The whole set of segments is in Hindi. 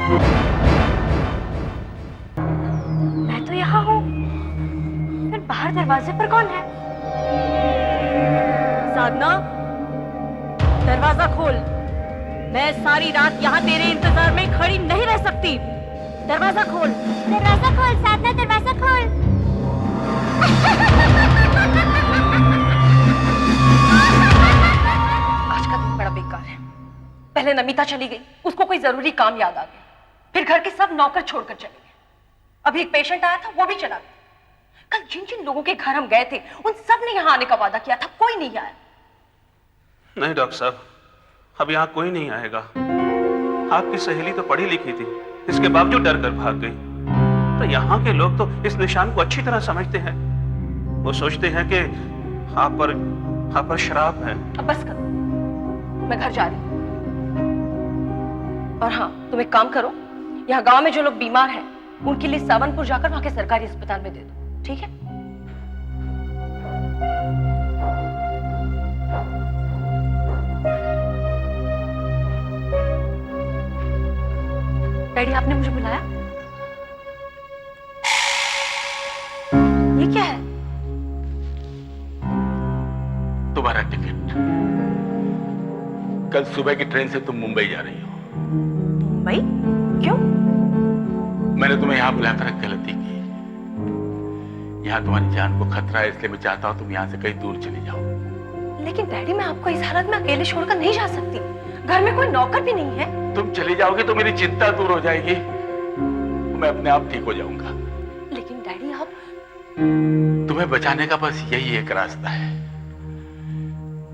मैं तो यहाँ हूँ, फिर बाहर दरवाजे पर कौन है? साधना, दरवाजा खोल। मैं सारी रात यहाँ तेरे इंतजार में खड़ी नहीं रह सकती। दरवाजा खोल। दरवाजा खोल साधना, दरवाजा खोल। आज का दिन बड़ा बेकार है। पहले नमिता चली गई, उसको कोई जरूरी काम याद आ गया, फिर घर के सब नौकर छोड़कर चले गए। अभी एक पेशेंट आया था, वो भी चला गया। कल जिन जिन लोगों के घर हम गए थे, उन सब ने यहाँ आने का वादा किया था, कोई नहीं आया। नहीं डॉक्टर साहब, अब यहाँ कोई नहीं आएगा। आपकी सहेली तो पढ़ी लिखी थी, इसके बावजूद डर कर भाग गई। तो यहाँ के लोग तो इस निशान को अच्छी तरह समझते हैं। वो सोचते हैं कि आप पर शराब है। अब बस करो, मैं घर जा रही हूँ। और हाँ, तुम एक काम करो, यहाँ गांव में जो लोग बीमार हैं, उनके लिए सावनपुर जाकर वहां के सरकारी अस्पताल में दे दो, ठीक है? डैडी, आपने मुझे बुलाया? ये क्या है? तुम्हारा टिकट। कल सुबह की ट्रेन से तुम मुंबई जा रही हो। मुंबई? क्यों? मैंने तुम्हें यहां बुलाकर एक गलती की। यहां तुम्हारी जान को खतरा है, इसलिए मैं चाहता हूं तुम यहां से कहीं दूर चली जाओ। लेकिन डैडी, मैं आपको इस हालत में अकेले छोड़कर नहीं जा सकती। घर में कोई नौकर भी नहीं है। तुम चली जाओगी तो मेरी चिंता दूर हो जाएगी, मैं अपने आप ठीक हो जाऊंगा। लेकिन डैडी, आप... तुम्हें बचाने का बस यही एक रास्ता है।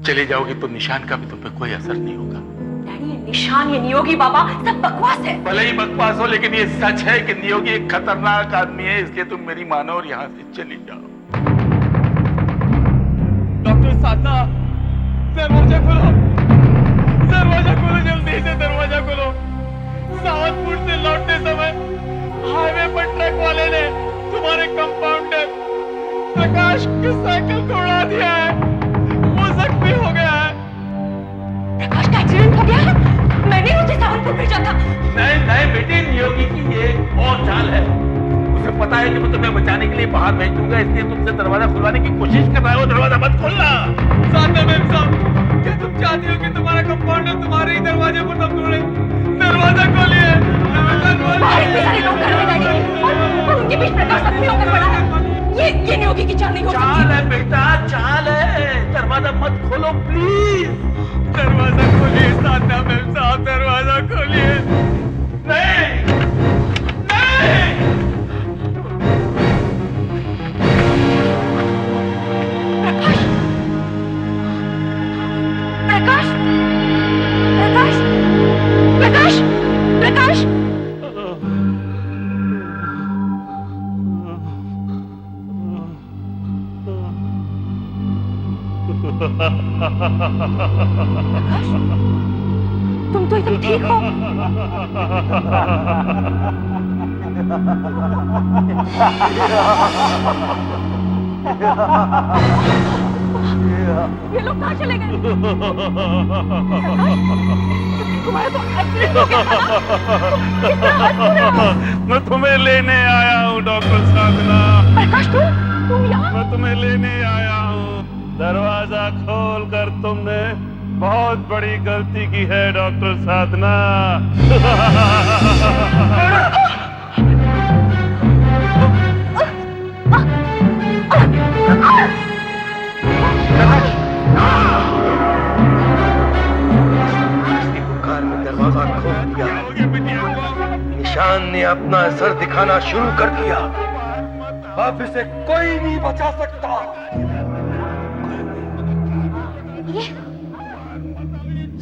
चली जाओगी तो निशान का भी तुम पे कोई असर नहीं होगा। डैडी, ये निशान, ये नियोगी बाबा सब बकवास है। भले ही बकवास हो, लेकिन ये सच है कि नियोगी एक खतरनाक आदमी है, इसलिए तुम मेरी मानो और यहाँ से चली जाओ। डॉक्टर साधना, दरवाजा खोलो, दरवाजा खोलो, जल्दी से दरवाजा खोलो। सावनपुर से लौटते समय हाईवे पर ट्रक वाले ने तुम्हारे कंपाउंडर प्रकाश की साइकिल को उड़ा दिया है, वो जख्मी हो गया है। प्रकाश का एक्सीडेंट हो गया है? मैंने उसे सावनपुर भेजा था। नहीं नहीं बेटी, नियोगी की ये एक और चाल है। उसे पता है कि मैं तुम्हें बचाने के लिए बाहर भेज दूंगा, इसलिए तुमसे दरवाजा खुलवाने की कोशिश कर रहा है। वो दरवाजा मत खोलना। साधना मैम साहब, क्या तुम चाहती हो कि तुम्हारा कंपाउंडर तुम्हारे ही दरवाजे पर दम तोड़े? दरवाजा खोलिए, दरवाजा बाहर इतने खोलिए। सारे लोग घर में डैडी, और उनके बीच प्रकाश जख्मी होकर पड़ा है। ये नियोगी की चाल नहीं हो चाल सकती। है बेटा, चाल है। दरवाजा मत खोलो प्लीज। दरवाजा खोलिए साधना मैम साहब, दरवाजा खोलिए। नहीं नहीं। प्रकाश, प्रकाश, प्रकाश, प्रकाश, प्रकाश। प्रकाश, तुम तो एकदम ठीक हो। ये लोग कहाँ चले गए? तुम्हारा तो एक्सीडेंट हो गया था। किस तरह हंस रहे हो? मैं तुम्हें लेने आया हूँ डॉक्टर साधना। प्रकाश, तुम यहाँ? मैं तुम्हें लेने आया हूँ। दरवाजा खोल कर तुमने बहुत बड़ी गलती की है डॉक्टर साधना। बुखार में दरवाजा खोल दिया। निशान ने अपना असर दिखाना शुरू कर दिया। अब इसे कोई नहीं बचा सकता। ये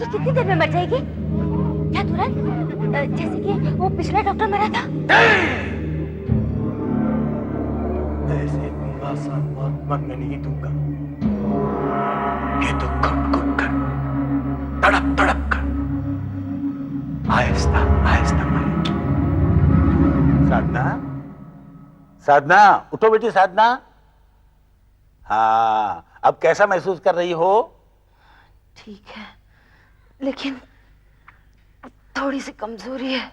कितनी देर में मर जाएगी? क्या तुरंत? जैसे कि वो पिछला डॉक्टर मरा था। ऐसे आसान मौत मरने नहीं दूंगा। ये तो घुट घुट कर, तड़प तड़प कर, आहिस्ता आहिस्ता मरेगी। साधना, साधना, उठो बेटी साधना। हाँ, अब कैसा महसूस कर रही हो? ठीक है, लेकिन थोड़ी सी कमजोरी है।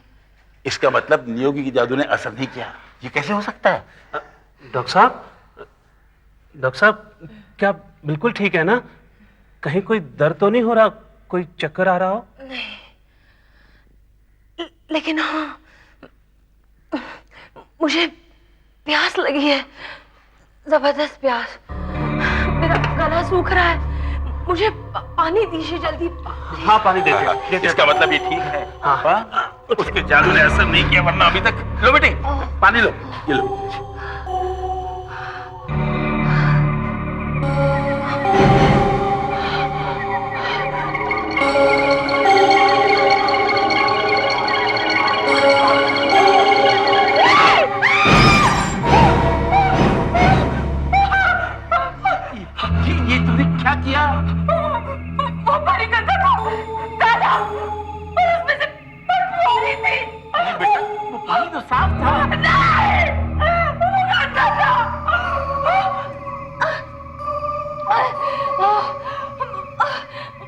इसका मतलब नियोगी की जादू ने असर नहीं किया। ये कैसे हो सकता है? डॉक्टर साहब क्या बिल्कुल ठीक है ना? कहीं कोई दर्द तो नहीं हो रहा, कोई चक्कर आ रहा हो? नहीं, लेकिन हाँ, मुझे प्यास लगी है, जबरदस्त प्यास। मेरा गला सूख रहा है, मुझे पानी दीजिए जल्दी। हाँ पानी देते। इसका मतलब ये ठीक है। हाँ? उसके जादू ने असर नहीं किया, वरना अभी तक। लो बेटी, पानी लो, ये लो। ये तुमने क्या किया? वो पानी गंदा था, दादा, और उसमें से बदबू आ रही थी। नहीं बेटा, वो पानी तो साफ था। नहीं, वो गंदा था।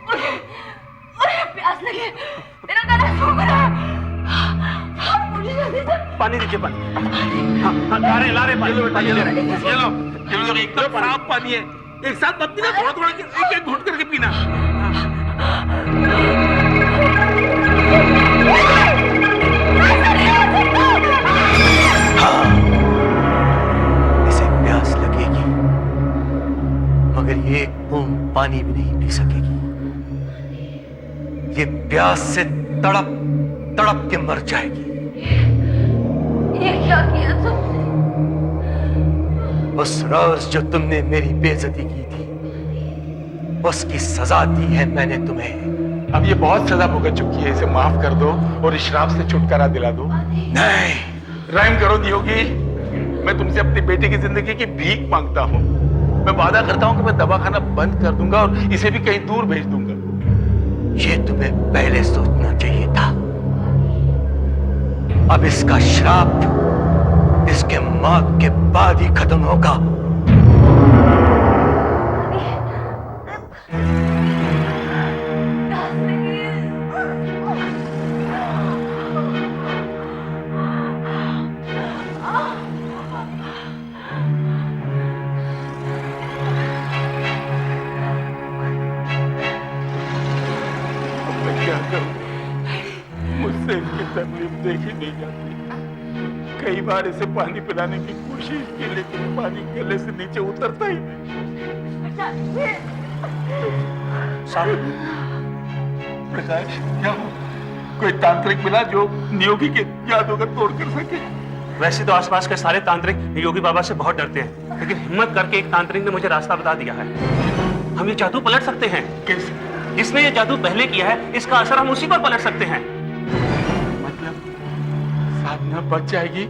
मुझे प्यास लगी है, मेरा गला सूख रहा है। मुझे जल्दी से पानी दीजिए, पानी। हाँ, ला रहे पानी। ये लो, एकदम साफ पानी है। एक साथ मत पीना, थोड़ा थोड़ा एक एक घूंट करके पीना। हाँ, इसे प्यास लगेगी, मगर ये एक बूंद पानी भी नहीं पी सकेगी। ये प्यास से तड़प तड़प के मर जाएगी। ये क्या किया तुमने? उस रोज जो तुमने मेरी बेइज्जती की थी, उसकी सजा दी है मैंने तुम्हें। अब ये बहुत सजा भुगत चुकी है, इसे माफ कर दो और इस श्राप से छुटकारा दिला दो। नहीं, रहम करो नियोगी, मैं तुमसे अपनी बेटे की जिंदगी की भीख मांगता हूँ। मैं वादा करता हूँ कि मैं दवाखाना बंद कर दूंगा और इसे भी कहीं दूर भेज दूंगा। ये तुम्हें पहले सोचना चाहिए था। अब इसका श्राप इसके मौत के बाद ही खत्म होगा। मैं क्या करूं? मुझसे इसकी तकलीफ देखी नहीं जाती। कई बार इसे पानी पिलाने की कोशिश की, लेकिन पानी गले से नीचे उतरता ही नहीं। साहब, प्रकाश, क्या हो? कोई तांत्रिक मिला जो नियोगी के यादों का तोड़ कर सके? वैसे तो आसपास के सारे तांत्रिक योगी बाबा से बहुत डरते हैं, लेकिन हिम्मत करके एक तांत्रिक ने मुझे रास्ता बता दिया है। हम ये जादू पलट सकते हैं। कैसे? जिसने ये जादू पहले किया है, इसका असर हम उसी पर पलट सकते हैं। मतलब साधना बच जाएगी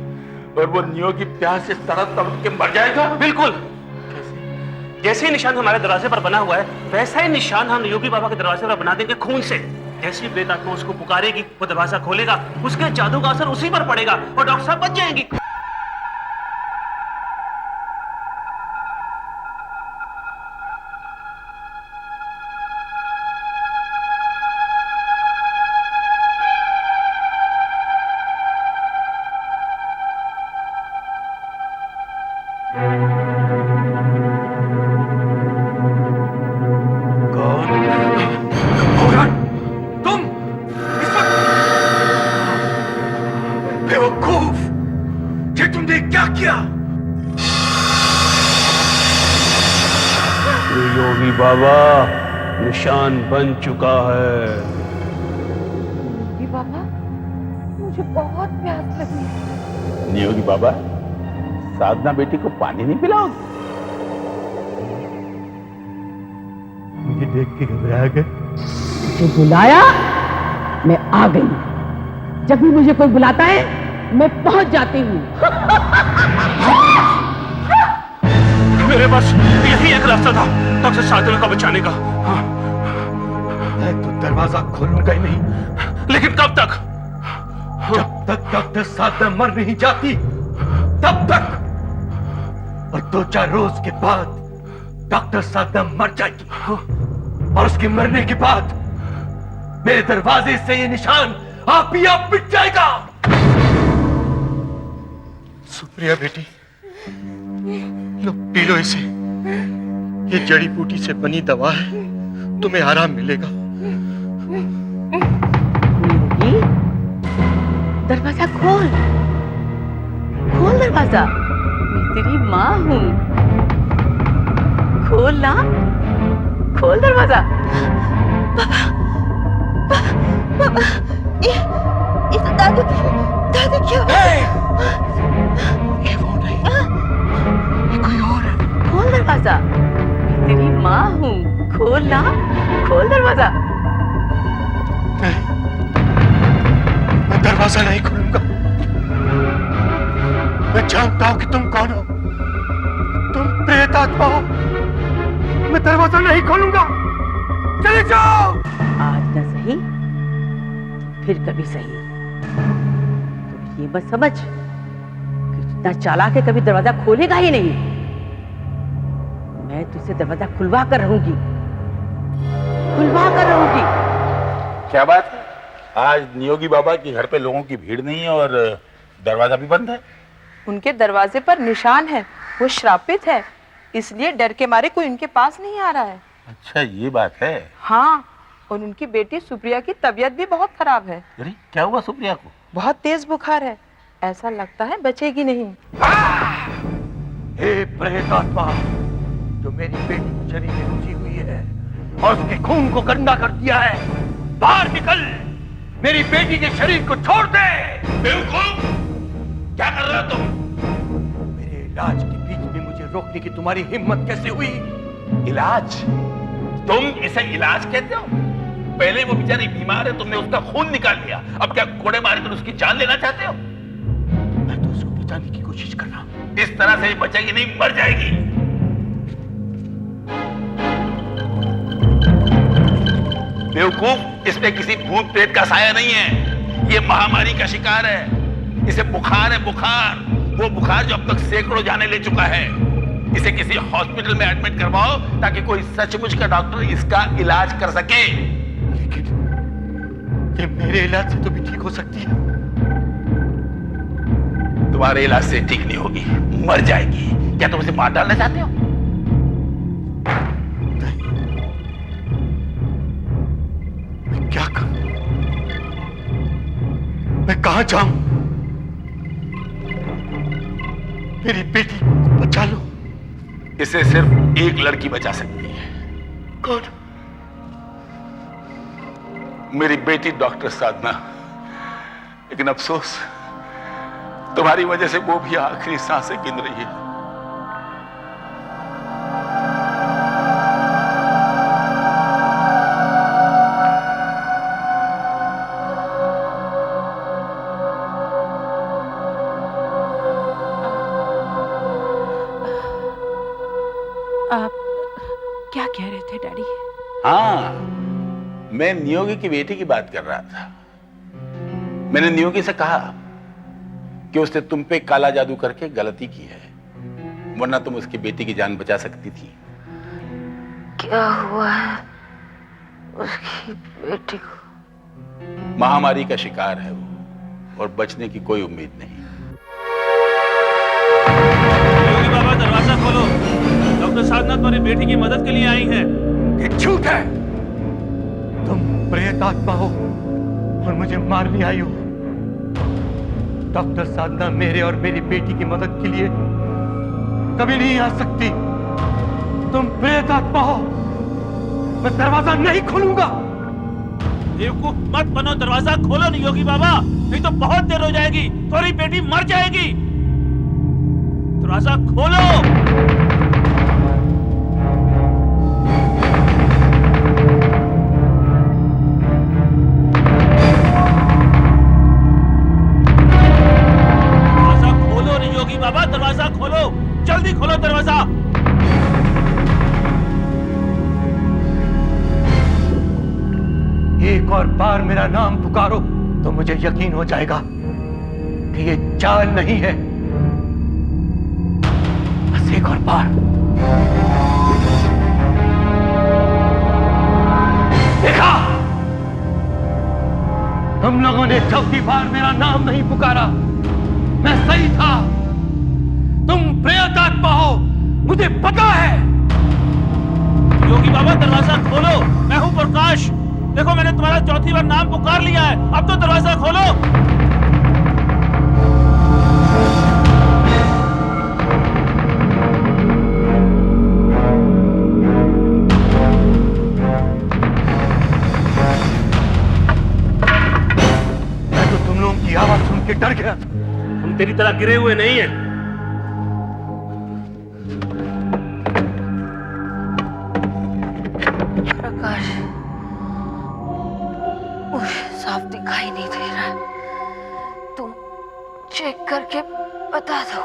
और वो नियोगी प्यास से तड़प तड़प के मर जाएगा? बिल्कुल। कैसे? जैसे ही निशान हमारे दरवाजे पर बना हुआ है, वैसा ही निशान हम योगी बाबा के दरवाजे पर बना देंगे खून से। जैसी प्रेतात्मा उसको पुकारेगी, वो दरवाजा खोलेगा, उसके जादू का असर उसी पर पड़ेगा और डॉक्टर साहब बच जाएंगी। योगी बाबा, निशान बन चुका है। योगी बाबा, मुझे बहुत प्यास लगी है। नियोगी बाबा, साधना बेटी को पानी नहीं पिलाओगे? मुझे देख के घबरा गए। मुझे बुलाया, मैं आ गई। जब भी मुझे कोई बुलाता है, मैं पहुंच जाती हूँ। मेरे पास यही एक रास्ता था डॉक्टर साधना को बचाने का। हाँ। मैं तो दरवाजा खोलूंगा ही नहीं। लेकिन कब तक? जब तक डॉक्टर साधना मर नहीं जाती, तब तक। और 2-4 रोज के बाद डॉक्टर साधना मर जाएगी, और उसके मरने के बाद मेरे दरवाजे से ये निशान आप ही आप मिट जाएगा। प्रिया बेटी, लो पी लो इसे। ये जड़ी बूटी से बनी दवा है, तुम्हें आराम मिलेगा। नियोगी, दरवाजा खोल, खोल दरवाजा। मैं तेरी माँ हूँ, खोल ना, खोल दरवाजा। ये तो दादू क्या ये वो नहीं, ये कोई और है। खोल दरवाजा। मैं तेरी माँ हूँ, खोल ना, खोल दरवाजा। मैं दरवाजा नहीं खोलूंगा। मैं जानता हूं कि तुम कौन हो। तुम प्रेत आत्मा हो। मैं दरवाजा नहीं खोलूंगा। चले जाओ। आज न सही तो फिर कभी सही। तो ये मत समझ कि इतना चालाक है कभी दरवाजा खोलेगा ही नहीं। मैं तुझसे दरवाजा खुलवा कर रहूंगी, खुलवा कर रहूंगी। क्या बात है? आज नियोगी बाबा के घर पे लोगों की भीड़ नहीं है और दरवाजा भी बंद है। उनके दरवाजे पर निशान है, वो श्रापित है, इसलिए डर के मारे कोई उनके पास नहीं आ रहा है। अच्छा ये बात है। हाँ, और उनकी बेटी सुप्रिया की तबीयत भी बहुत खराब है। अरे क्या हुआ सुप्रिया को? बहुत तेज बुखार है, ऐसा लगता है बचेगी नहीं। हे प्रेत आत्मा, जो मेरी बेटी के शरीर में घुसी हुई है और उसके खून को गंदा कर दिया है, बाहर निकल। मेरी बेटी के शरीर को छोड़ दे। बेवकूफ, क्या कर रहे हो तुम? मेरे इलाज के बीच में मुझे रोकने की तुम्हारी हिम्मत कैसे हुई? इलाज? तुम इसे इलाज कहते हो? पहले वो बेचारी बीमार है, तुमने उसका खून निकाल लिया, अब क्या कोड़े मारे कर उसकी जान लेना चाहते हो? मैं तो उसको बचाने की कोशिश कर रहा हूं। इस तरह से बचेगी नहीं, मर जाएगी। बेवकूफ, इसमें किसी भूत प्रेत का साया नहीं है। ये महामारी का शिकार है। इसे बुखार है, बुखार। वो बुखार जो अब तक सैकड़ों जाने ले चुका है। इसे किसी हॉस्पिटल में एडमिट करवाओ ताकि कोई सचमुच का डॉक्टर इसका इलाज कर सके। लेकिन ये मेरे इलाज से तो भी ठीक हो सकती है। तुम्हारे इलाज से ठीक नहीं होगी, मर जाएगी। क्या तुम उसे मार डालना चाहते हो? मैं क्या करूं? मैं कहां जाऊं? मेरी बेटी को बचा लो। इसे सिर्फ एक लड़की बचा सकती है। कौन? मेरी बेटी डॉक्टर साधना। लेकिन अफसोस, तुम्हारी वजह से वो भी आखिरी सांसें गिन रही है। आप क्या कह रहे थे डैडी? हाँ, मैं नियोगी की बेटी की बात कर रहा था। मैंने नियोगी से कहा कि उसने तुम पे काला जादू करके गलती की है, वरना तुम उसकी बेटी की जान बचा सकती थी। क्या हुआ है उसकी बेटी को? महामारी का शिकार है वो, और बचने की कोई उम्मीद नहीं। योगी बाबा, दरवाजा खोलो। डॉक्टर साधना तुम्हारी बेटी की मदद के लिए आई हैं। ये झूठ है। तुम प्रेत आत्मा हो और मुझे मारने आई हो। डॉक्टर साधना मेरे और मेरी बेटी की मदद के लिए कभी नहीं आ सकती। तुम प्रेत आत्मा हो। मैं दरवाजा नहीं खोलूंगा। बेवकूफ मत बनो, दरवाजा खोलो नहीं योगी बाबा, नहीं तो बहुत देर हो जाएगी, तुम्हारी बेटी मर जाएगी। दरवाजा खोलो। बाबा दरवाजा खोलो, जल्दी खोलो दरवाजा। एक और बार मेरा नाम पुकारो तो मुझे यकीन हो जाएगा कि ये चाल नहीं है। बस एक और बार। देखा, तुम लोगों ने चौथी बार मेरा नाम नहीं पुकारा। मैं सही था। तुम प्रेतात्मा हो, मुझे पता है। योगी बाबा दरवाजा खोलो, मैं हूं प्रकाश। देखो मैंने तुम्हारा चौथी बार नाम पुकार लिया है, अब तो दरवाजा खोलो। मैं तो तुम लोगों की आवाज सुन के डर गया। हम तेरी तरह गिरे हुए नहीं हैं। प्रकाश, मुझे साफ दिखाई नहीं दे रहा है। तुम चेक करके बता दो।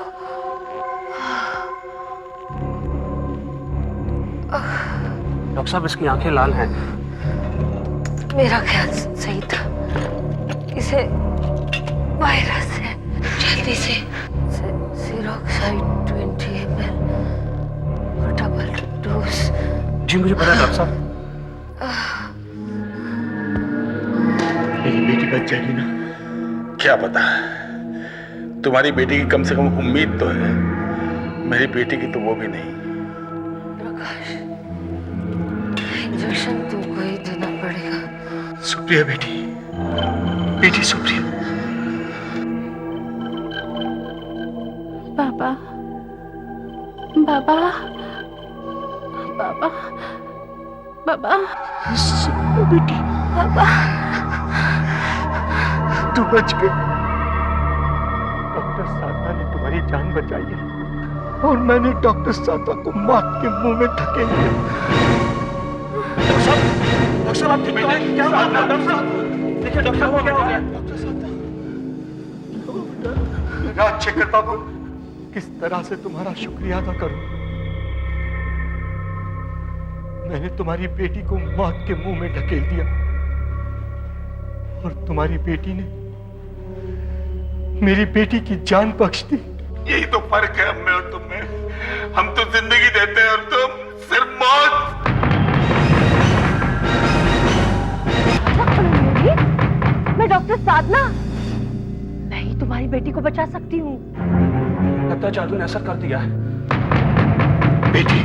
डॉक्टर साहब इसकी आंखें लाल हैं। मेरा ख्याल सही था, इसे वायरस है। जल्दी से सिरोक्साइड 20 ml और डबल डोज। जी मुझे पता है डॉक्टर साहब। मेरी बेटी बच जाएगी ना? क्या पता, तुम्हारी बेटी की कम से कम उम्मीद तो है, मेरी बेटी की तो वो भी नहीं। प्रकाश, इंजेक्शन तुमको ही देना पड़ेगा। शुक्रिया बेटी, बेटी शुक्रिया। बाबा, बाबा, बाबा, बाबा, बेटी, बाबा। तू बच गई। डॉक्टर साधना ने तुम्हारी जान बचाई है और मैंने डॉक्टर साधना को मौत के मुंह में धकेल दिया। डॉक्टर साहब आप ठीक तो हैं? क्या हुआ डॉक्टर साहब? देखिए डॉक्टर साहब क्या हो गया? डॉक्टर साधना, राजशेखर बाबू, किस तरह से तुम्हारा शुक्रिया अदा करूं? मैंने तुम्हारी बेटी को मौत के मुंह में ढकेल दिया और तुम्हारी बेटी ने मेरी बेटी की जान बख्श दी। यही तो फर्क है हम में और तुम में। हम तो जिंदगी देते हैं और तुम सिर्फ मौत। मैं डॉक्टर साधना, मैं ही तुम्हारी बेटी को बचा सकती हूँ। लगता है जादू ने असर कर दिया है। बेटी,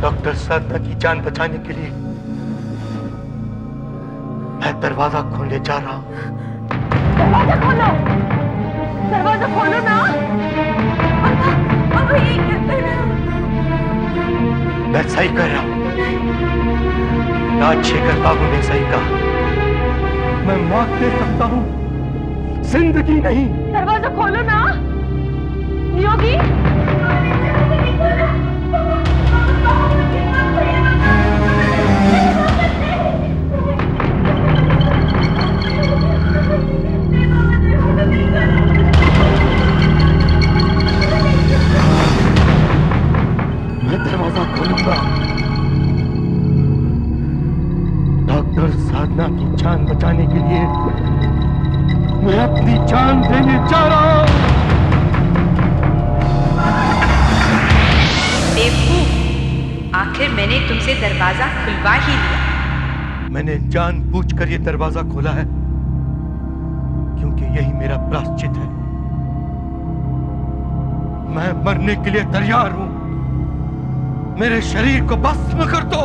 डॉक्टर साधना की जान बचाने के लिए मैं दरवाजा खोलने जा रहा हूं। दरवाजा खोलो, दरवाजा खोलो ना। मैं सही कह रहा हूं, राजशेखर बाबू ने सही कहा। मैं मौत दे सकता हूं, जिंदगी नहीं। दरवाजा खोलो ना योगी। मैं दरवाजा खोलूंगा। डॉक्टर साधना की जान बचाने के लिए मैं अपनी जान देने जा रहा हूं। बेवकूफ, आखिर मैंने तुमसे दरवाजा खुलवा ही लिया। मैंने जानबूझकर ये दरवाजा खोला है क्योंकि यही मेरा प्रायश्चित है। मैं मरने के लिए तैयार हूं। मेरे शरीर को भस्म कर दो।